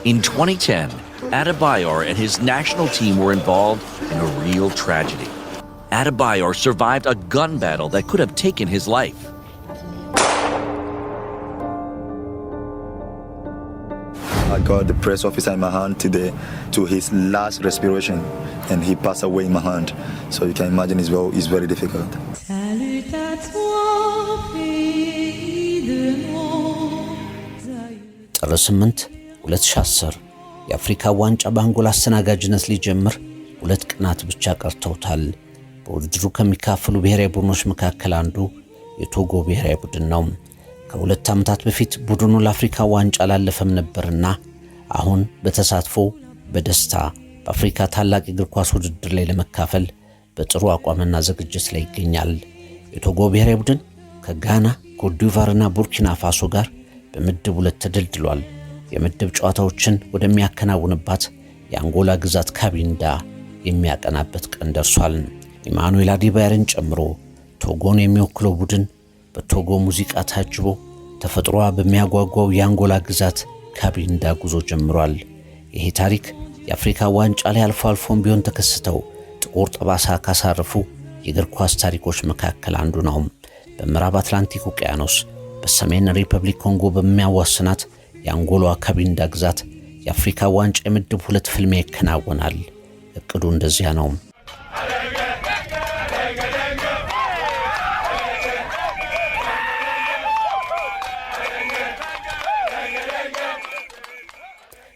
In 2010, Adebayor and his national team were involved in a real tragedy. Adebayor survived a gun battle that could have taken his life. I got the press officer in my hand today to his last respiration, and he passed away in my hand. So you can imagine it's very difficult. ጥር 8 2010 የአፍሪካ ዋንጫ በአንጎላ አስተናጋጅነት ሊጀምር 2 ቀናት ብቻ ቀርተውታል። በውድድሩ ከሚካፈሉ ብሔራዊ ቡድኖች መካከል አንዱ የቶጎ ብሔራዊ ቡድን ነው። ከ2 ዓመታት በፊት ቡድኑ ለአፍሪካ ዋንጫ ላለፈም ነበርና አሁን በተሳትፎ በደስታ በአፍሪካ ታላቅ እግር ኳስ ውድድር ላይ ለመካፈል በጥሩ አቋምና ዝግጅት ላይ ይገኛል። የቶጎ ብሔራዊ ቡድን ከጋና፣ ኮትዲቯርና ቡርኪና ፋሶ ጋር በምድብ 2 ተደልድሏል። የምድብ ጨዋታዎችን ወደሚያከናውንባት የአንጎላ ግዛት ካቢንዳ የሚያቀናበት ቀን ደርሷል። ኢማኑኤል አዴባዮርን ጨምሮ ቶጎን የሚወክለው ቡድን በቶጎ ሙዚቃ ታጅቦ ተፈጥሮዋ በሚያጓጓው የአንጎላ ግዛት ካቢንዳ ጉዞ ጀምሯል። ይሄ ታሪክ የአፍሪካ ዋንጫ ላይ አልፎ አልፎም ቢሆን ተከስተው ጥቁር ጠባሳ ካሳረፉ የእግር ኳስ ታሪኮች መካከል አንዱ ነው። በምዕራብ አትላንቲክ ውቅያኖስ በሰሜን ሪፐብሊክ ኮንጎ በሚያዋስናት የአንጎላ ካቢንዳ ግዛት የአፍሪካ ዋንጫ የምድብ 2 ፍልሚያ ይከናወናል። እቅዱ እንደዚያ ነው።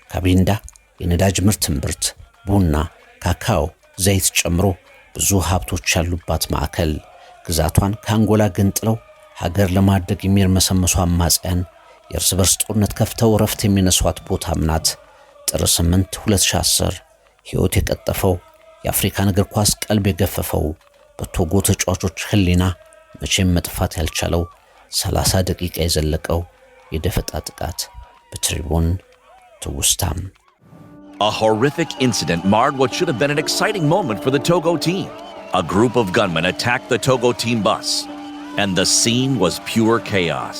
ካቢንዳ የነዳጅ ምርት እምብርት፣ ቡና፣ ካካኦ፣ ዘይት ጨምሮ ብዙ ሀብቶች ያሉባት ማዕከል፣ ግዛቷን ከአንጎላ ገንጥለው ሀገር ለማድረግ የሚርመሰመሱ አማጽያን የእርስ በርስ ጦርነት ከፍተው ረፍት የሚነሷት ቦታም ናት። ጥር 8 2010 ሕይወት የቀጠፈው የአፍሪካን እግር ኳስ ቀልብ የገፈፈው በቶጎ ተጫዋቾች ህሊና መቼም መጥፋት ያልቻለው 30 ደቂቃ የዘለቀው የደፈጣ ጥቃት በትሪቡን ትውስታም። A horrific incident marred what should have been an exciting moment for the Togo team. A group of gunmen attacked the Togo team bus, and the scene was pure chaos.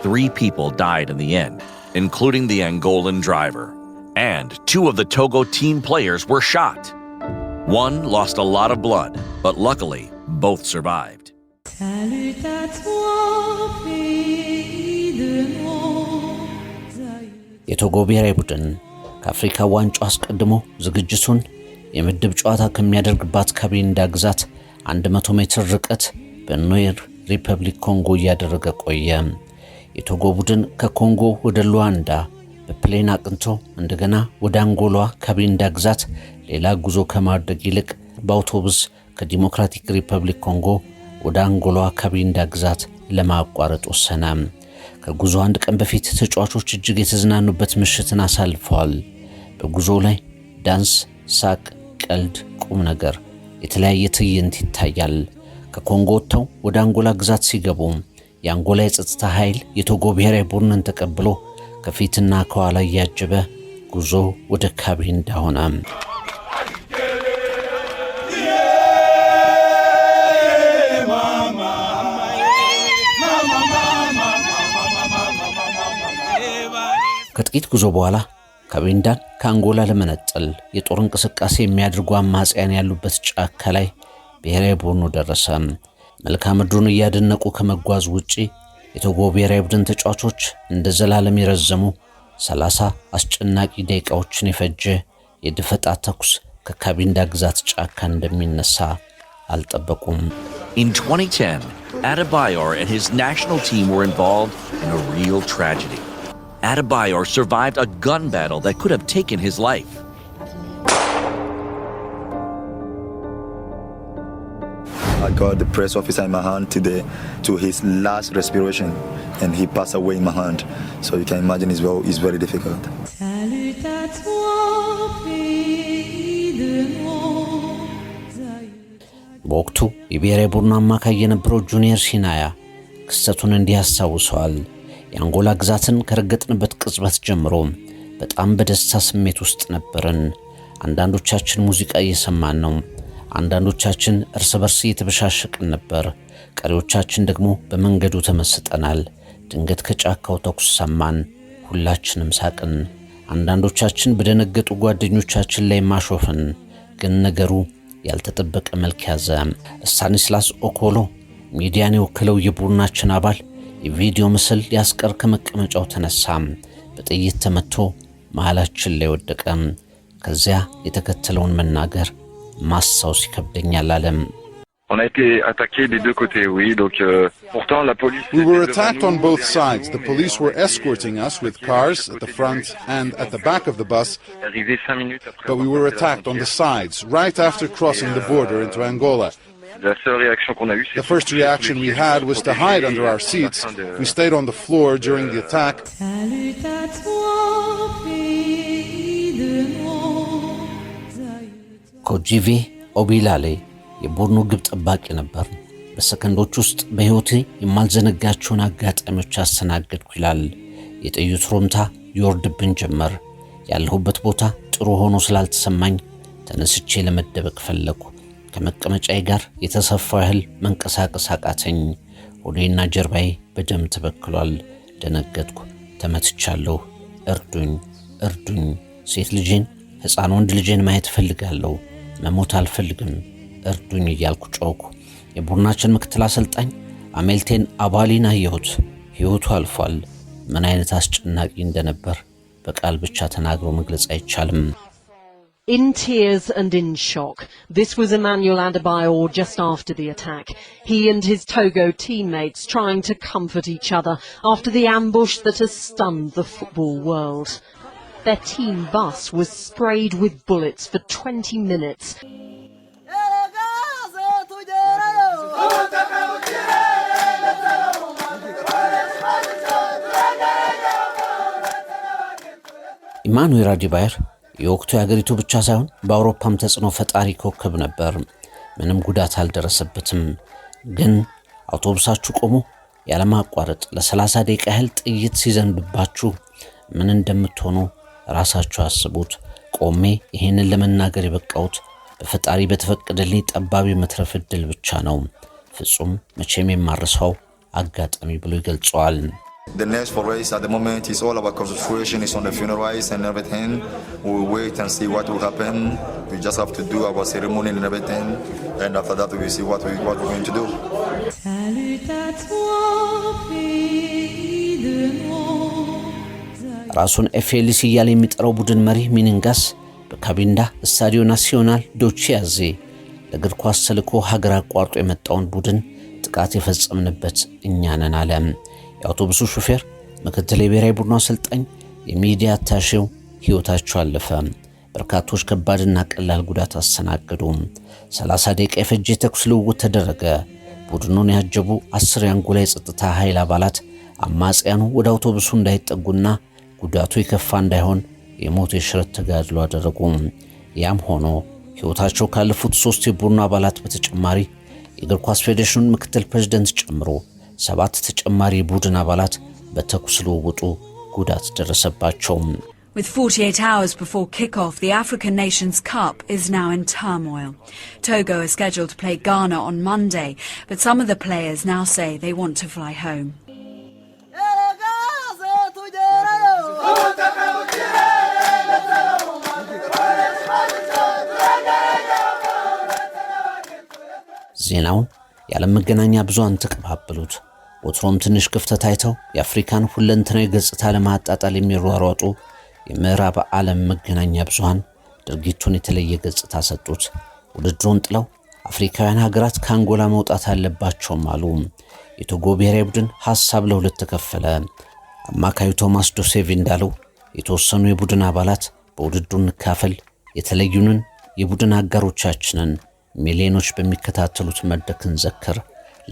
3 people died in the end, including the Angolan driver, and 2 of the Togo team players were shot. One lost a lot of blood, but luckily, both survived. የቶጎ ብሔራዊ ቡድን ከአፍሪካ ዋንጫ አስቀድሞ ዝግጅቱን የምድብ ጨዋታ ከሚያደርግባት ካቢንዳ ግዛት 100 ሜትር ርቀት በኖር ሪፐብሊክ ኮንጎ እያደረገ ቆየ። የቶጎ ቡድን ከኮንጎ ወደ ሉዋንዳ በፕሌን አቅንቶ እንደገና ወደ አንጎላ ካቢንዳ ግዛት ሌላ ጉዞ ከማድረግ ይልቅ በአውቶቡስ ከዲሞክራቲክ ሪፐብሊክ ኮንጎ ወደ አንጎላ ካቢንዳ ግዛት ለማቋረጥ ወሰነ። ከጉዞ 1 ቀን በፊት ተጫዋቾች እጅግ የተዝናኑበት ምሽትን አሳልፈዋል። በጉዞ ላይ ዳንስ፣ ሳቅ፣ ቀልድ፣ ቁም ነገር፣ የተለያየ ትዕይንት ይታያል። ከኮንጎ ወጥተው ወደ አንጎላ ግዛት ሲገቡ የአንጎላ የጸጥታ ኃይል የቶጎ ብሔራዊ ቡድንን ተቀብሎ ከፊትና ከኋላ እያጀበ ጉዞ ወደ ካቢንዳ ሆነ። ከጥቂት ጉዞ በኋላ ካቢንዳን ከአንጎላ ለመነጠል የጦር እንቅስቃሴ የሚያደርጉ አማጽያን ያሉበት ጫካ ላይ ብሔራዊ ቡድኑ ደረሰ። መልክዓ ምድሩን እያደነቁ ከመጓዝ ውጪ የቶጎ ብሔራዊ ቡድን ተጫዋቾች እንደ ዘላለም የረዘሙ 30 አስጨናቂ ደቂቃዎችን የፈጀ የድፈጣ ተኩስ ከካቢንዳ ግዛት ጫካ እንደሚነሳ አልጠበቁም። In 2010, Adebayor and his national team were involved in a real tragedy. Adebayor survived a gun battle that could have taken his life. I got the press officer in my hand today to his last respiration, and he passed away in my hand. So you can imagine it's very difficult. በወቅቱ የብሔራዊ ቡድኑ አማካይ የነበረው ጁኒየር ሲናያ ክስተቱን እንዲህ ያስታውሰዋል። የአንጎላ ግዛትን ከረገጥንበት ቅጽበት ጀምሮ በጣም በደስታ ስሜት ውስጥ ነበርን። አንዳንዶቻችን ሙዚቃ እየሰማን ነው፣ አንዳንዶቻችን እርስ በርስ እየተበሻሸቅን ነበር፣ ቀሪዎቻችን ደግሞ በመንገዱ ተመስጠናል። ድንገት ከጫካው ተኩስ ሰማን፣ ሁላችንም ሳቅን። አንዳንዶቻችን በደነገጡ ጓደኞቻችን ላይ ማሾፍን። ግን ነገሩ ያልተጠበቀ መልክ ያዘ። ስታኒስላስ ኦኮሎ ሚዲያን የወከለው የቡድናችን አባል የቪዲዮ ምስል ሊያስቀር ከመቀመጫው ተነሳ። በጥይት ተመቶ መሃላችን ላይ ወደቀ። ከዚያ የተከተለውን መናገር ማስታወስ ይከብደኛል አለም። On a été attaqué des deux côtés, oui. Donc, pourtant, la police... We were attacked on both sides. The police were escorting us with cars at the front and at the back of the bus. But we were attacked on the sides, right after crossing the border into Angola. The first reaction we had was to hide under our seats. We stayed on the floor during the attack. ኮጂቬ ኦቢላሌ የቡድኑ ግብ ጠባቂ ነበር። በሰከንዶች ውስጥ በሕይወቴ የማልዘነጋቸውን አጋጣሚዎች አስተናገድኩ ይላል። የጥይቱ ሩምታ ይወርድብን ጀመር። ያለሁበት ቦታ ጥሩ ሆኖ ስላልተሰማኝ ተነስቼ ለመደበቅ ፈለኩ። ከመቀመጫዬ ጋር የተሰፋው ያህል መንቀሳቀስ አቃተኝ። ሆዴና ጀርባዬ በደም ተበክሏል። ደነገጥኩ። ተመትቻለሁ። እርዱኝ፣ እርዱኝ። ሴት ልጄን፣ ሕፃን ወንድ ልጄን ማየት እፈልጋለሁ። መሞት አልፈልግም። እርዱኝ እያልኩ ጮኩ። የቡድናችን ምክትል አሰልጣኝ አሜልቴን አባሊን አየሁት። ሕይወቱ አልፏል። ምን አይነት አስጨናቂ እንደነበር በቃል ብቻ ተናግሮ መግለጽ አይቻልም። In tears and in shock, this was Emmanuel Adebayor just after the attack. He and his Togo teammates trying to comfort each other after the ambush that has stunned the football world. Their team bus was sprayed with bullets for 20 minutes. ኢማኑኤል አዴባዮር የወቅቱ የአገሪቱ ብቻ ሳይሆን በአውሮፓም ተጽዕኖ ፈጣሪ ኮከብ ነበር። ምንም ጉዳት አልደረሰበትም። ግን አውቶቡሳችሁ ቆሞ ያለማቋረጥ ለ30 ደቂቃ ያህል ጥይት ሲዘንብባችሁ ምን እንደምትሆኑ ራሳችሁ አስቡት። ቆሜ ይሄንን ለመናገር የበቃሁት በፈጣሪ በተፈቀደልኝ ጠባብ መትረፍ ዕድል ብቻ ነው። ፍጹም መቼም የማረሳው አጋጣሚ ብሎ ይገልጸዋል። The next for us at the moment is all about concentration is on the funerals and everything. We will wait and see what will happen. We just have to do our ceremony and everything, and after that we will see what we're going to do. ራሱን ኤፍኤልሲ እያለ የሚጠራው ቡድን መሪ ሚኒንጋስ በካቢንዳ ስታዲዮ ናሲዮናል ዶቺያዜ ለእግር ኳስ ተልዕኮ ሀገር አቋርጦ የመጣውን ቡድን ጥቃት የፈጸምንበት እኛ ነን አለ። የአውቶቡሱ ሹፌር፣ ምክትል የብሔራዊ ቡድኑ አሰልጣኝ፣ የሚዲያ አታሼው ሕይወታቸው አለፈ። በርካቶች ከባድና ቀላል ጉዳት አስተናገዱ። 30 ደቂቃ የፈጀ ተኩስ ልውውጥ ተደረገ። ቡድኑን ያጀቡ 10 የአንጎላ የጸጥታ ኃይል አባላት አማጽያኑ ወደ አውቶቡሱ እንዳይጠጉና ጉዳቱ የከፋ እንዳይሆን የሞት የሽረት ተጋድሎ አደረጉ። ያም ሆኖ ሕይወታቸው ካለፉት 3 የቡድኑ አባላት በተጨማሪ የእግር ኳስ ፌዴሬሽኑን ምክትል ፕሬዝዳንት ጨምሮ 7 ተጨማሪ ቡድን አባላት በተኩስ ልውውጡ ጉዳት ደረሰባቸው። With 48 hours before kick-off, the African Nations Cup is now in turmoil. Togo is scheduled to play Ghana on Monday, but some of the players now say they want to fly home. ዜናውን የዓለም መገናኛ ብዙሃን ተቀባበሉት። ወትሮም ትንሽ ክፍተት አይተው የአፍሪካን ሁለንተናዊ ገጽታ ለማጣጣል የሚሯሯጡ የምዕራብ ዓለም መገናኛ ብዙሃን ድርጊቱን የተለየ ገጽታ ሰጡት። ውድድሩን ጥለው አፍሪካውያን ሀገራት ከአንጎላ መውጣት አለባቸውም አሉ። የቶጎ ብሔራዊ ቡድን ሐሳብ ለሁለት ተከፈለ። አማካዩ ቶማስ ዶሴቪ እንዳለው የተወሰኑ የቡድን አባላት በውድድሩ እንካፈል፣ የተለዩንን የቡድን አጋሮቻችንን ሚሊዮኖች በሚከታተሉት መድረክን ዘክር፣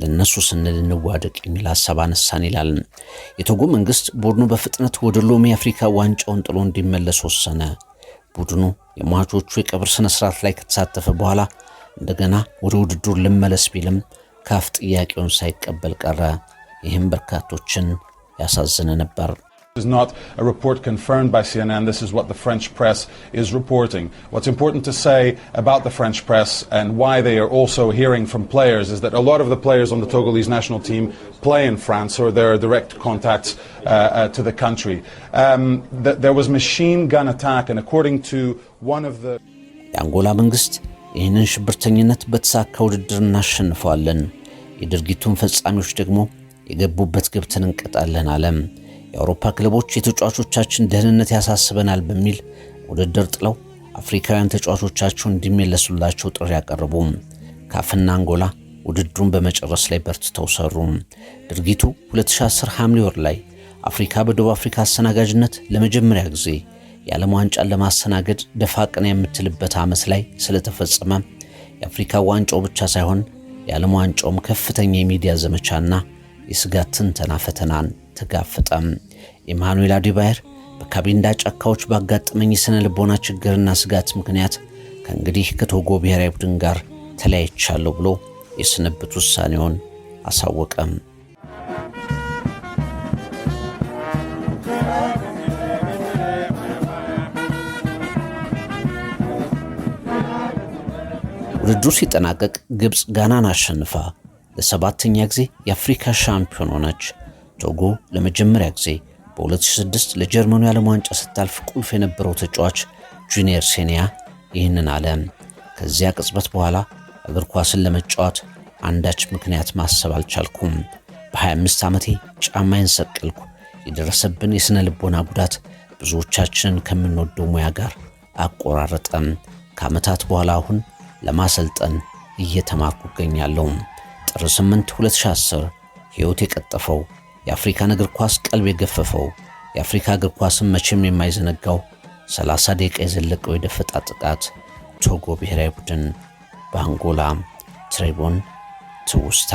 ለነሱ ስንል እንዋደቅ የሚል ሐሳብ አነሳን ይላል። የቶጎ መንግስት ቡድኑ በፍጥነት ወደ ሎሚ አፍሪካ ዋንጫውን ጥሎ እንዲመለስ ወሰነ። ቡድኑ የሟቾቹ የቀብር ስነ ስርዓት ላይ ከተሳተፈ በኋላ እንደገና ወደ ውድድሩ ልመለስ ቢልም ካፍ ጥያቄውን ሳይቀበል ቀረ። ይህም በርካቶችን ያሳዘነ ነበር። This is not a report confirmed by CNN. This is what the French press is reporting. What's important to say about the French press and why they are also hearing from players is that a lot of the players on the Togolese national team play in France, or there are direct contacts to the country. There was machine gun attack, and according to one of the... የአንጎላ መንግስት ይህንን ሽብርተኝነት በተሳካ ውድድር እናሸንፈዋለን፣ የድርጊቱን ፈጻሚዎች ደግሞ የገቡበት ገብተን እንቀጣለን አለም። የአውሮፓ ክለቦች የተጫዋቾቻችን ደህንነት ያሳስበናል በሚል ውድድር ጥለው አፍሪካውያን ተጫዋቾቻቸው እንዲመለሱላቸው ጥሪ ያቀርቡ። ካፍና አንጎላ ውድድሩን በመጨረስ ላይ በርትተው ሰሩ። ድርጊቱ 2010 ሐምሌ ወር ላይ አፍሪካ በደቡብ አፍሪካ አስተናጋጅነት ለመጀመሪያ ጊዜ የዓለም ዋንጫን ለማስተናገድ ደፋ ቀና የምትልበት ዓመት ላይ ስለተፈጸመ የአፍሪካ ዋንጫው ብቻ ሳይሆን የዓለም ዋንጫውም ከፍተኛ የሚዲያ ዘመቻና የስጋት ትንተና ፈተናን ተጋፈጠም። ኢማኑኤል አዴባየር በካቢንዳ ጫካዎች ባጋጠመኝ የሥነ ልቦና ችግርና ስጋት ምክንያት ከእንግዲህ ከቶጎ ብሔራዊ ቡድን ጋር ተለያይቻለሁ ብሎ የስንብት ውሳኔውን አሳወቀም። ውድድሩ ሲጠናቀቅ ግብጽ ጋናን አሸንፋ ለሰባተኛ ጊዜ የአፍሪካ ሻምፒዮን ሆነች። ቶጎ ለመጀመሪያ ጊዜ በ2006 ለጀርመኑ የዓለም ዋንጫ ስታልፍ ቁልፍ የነበረው ተጫዋች ጁኒየር ሴኒያ ይህንን አለ። ከዚያ ቅጽበት በኋላ እግር ኳስን ለመጫወት አንዳች ምክንያት ማሰብ አልቻልኩም። በ25 ዓመቴ ጫማዬን ሰቀልኩ። የደረሰብን የሥነ ልቦና ጉዳት ብዙዎቻችንን ከምንወደው ሙያ ጋር አቆራረጠም። ከዓመታት በኋላ አሁን ለማሰልጠን እየተማርኩ እገኛለሁ። ጥር 8 2010 ሕይወት የቀጠፈው የአፍሪካን እግር ኳስ ቀልብ የገፈፈው የአፍሪካ እግር ኳስን መቼም የማይዘነጋው 30 ደቂቃ የዘለቀው የደፈጣ ጥቃት ቶጎ ብሔራዊ ቡድን በአንጎላ ትሬቦን ትውስታ